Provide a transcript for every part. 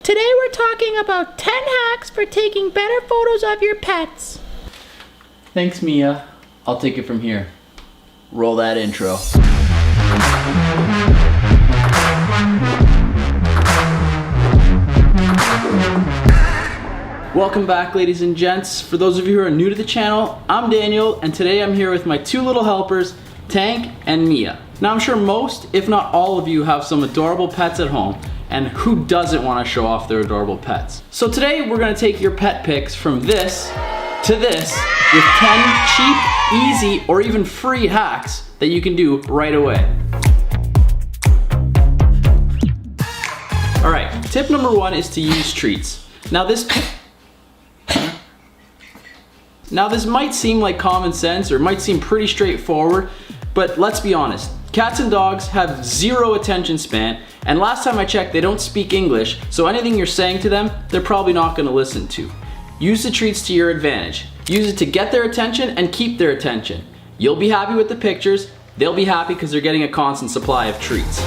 Today we're talking about 10 hacks for taking better photos of your pets. Thanks, Mia. I'll take it from here. Roll that intro. Welcome back, ladies and gents. For those of you who are new to the channel, I'm Daniel, and today I'm here with my two little helpers, Tank and Mia. Now I'm sure most, if not all of you, have some adorable pets at home, and who doesn't want to show off their adorable pets? So today we're going to take your pet pics from this to this with 10 cheap, easy, or even free hacks that you can do right away. Alright, tip number one is to use treats. Now this might seem like common sense or might seem pretty straightforward, but let's be honest. Cats and dogs have zero attention span, and last time I checked, they don't speak English, so anything you're saying to them, they're probably not going to listen to. Use the treats to your advantage. Use it to get their attention and keep their attention. You'll be happy with the pictures, they'll be happy because they're getting a constant supply of treats.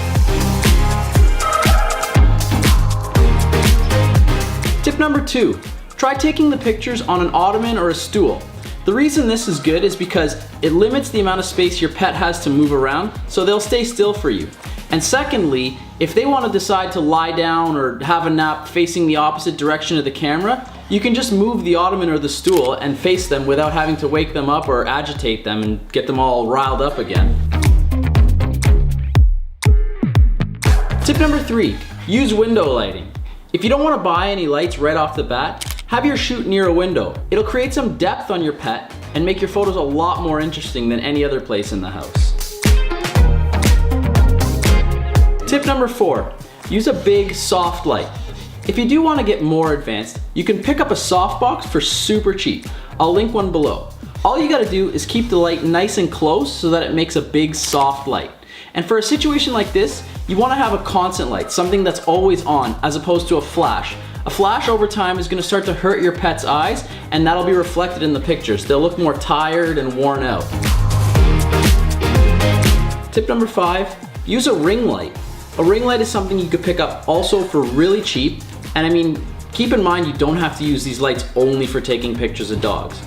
Tip number two, try taking the pictures on an ottoman or a stool. The reason this is good is because it limits the amount of space your pet has to move around, so they'll stay still for you. And secondly, if they want to decide to lie down or have a nap facing the opposite direction of the camera, you can just move the ottoman or the stool and face them without having to wake them up or agitate them and get them all riled up again. Tip number three, use window lighting. If you don't want to buy any lights right off the bat, have your shoot near a window. It'll create some depth on your pet and make your photos a lot more interesting than any other place in the house. Tip number four, use a big soft light. If you do want to get more advanced, you can pick up a softbox for super cheap. I'll link one below. All you gotta do is keep the light nice and close so that it makes a big soft light. And for a situation like this, you want to have a constant light, something that's always on, as opposed to a flash. A flash over time is going to start to hurt your pet's eyes, and that'll be reflected in the pictures. They'll look more tired and worn out. Tip number five, use a ring light. A ring light is something you could pick up also for really cheap, and I mean, keep in mind you don't have to use these lights only for taking pictures of dogs.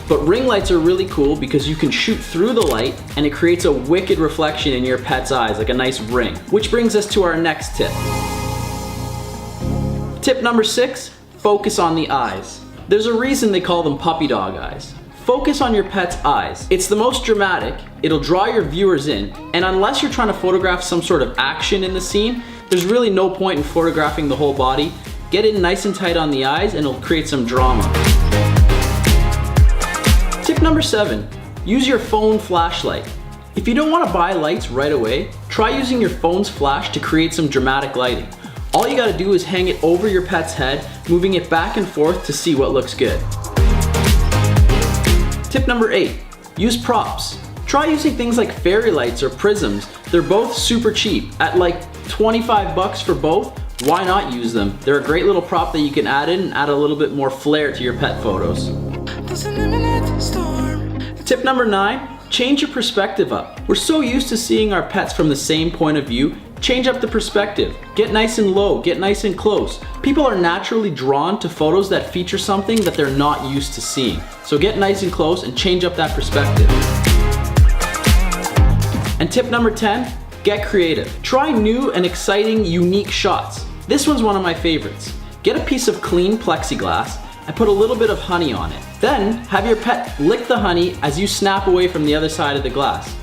But ring lights are really cool because you can shoot through the light and it creates a wicked reflection in your pet's eyes, like a nice ring. Which brings us to our next tip. Tip number six, focus on the eyes. There's a reason they call them puppy dog eyes. Focus on your pet's eyes. It's the most dramatic, it'll draw your viewers in, and unless you're trying to photograph some sort of action in the scene, there's really no point in photographing the whole body. Get in nice and tight on the eyes and it'll create some drama. Tip number seven, use your phone flashlight. If you don't want to buy lights right away, try using your phone's flash to create some dramatic lighting. All you gotta do is hang it over your pet's head, moving it back and forth to see what looks good. Tip number eight, use props. Try using things like fairy lights or prisms. They're both super cheap. At like 25 bucks for both, why not use them? They're a great little prop that you can add in and add a little bit more flair to your pet photos. Tip number nine, change your perspective up. We're so used to seeing our pets from the same point of view. Change up the perspective. Get nice and low, get nice and close. People are naturally drawn to photos that feature something that they're not used to seeing. So get nice and close and change up that perspective. And tip number 10, get creative. Try new and exciting, unique shots. This one's one of my favorites. Get a piece of clean plexiglass and put a little bit of honey on it. Then have your pet lick the honey as you snap away from the other side of the glass.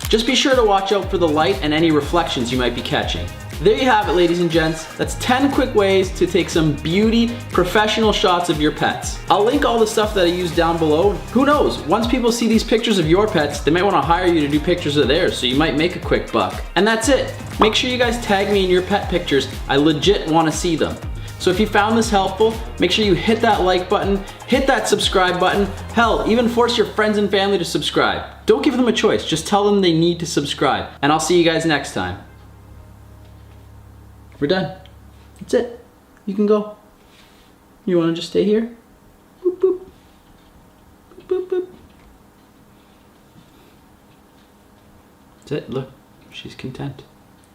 Just be sure to watch out for the light and any reflections you might be catching. There you have it, ladies and gents. That's 10 quick ways to take some beauty, professional shots of your pets. I'll link all the stuff that I use down below. Who knows, once people see these pictures of your pets, they might want to hire you to do pictures of theirs, so you might make a quick buck. And that's it. Make sure you guys tag me in your pet pictures. I legit want to see them. So if you found this helpful, make sure you hit that like button, hit that subscribe button, hell, even force your friends and family to subscribe. Don't give them a choice, just tell them they need to subscribe. And I'll see you guys next time. We're done. That's it. You can go. You want to just stay here? Boop, boop. Boop, boop, boop. That's it, look, she's content.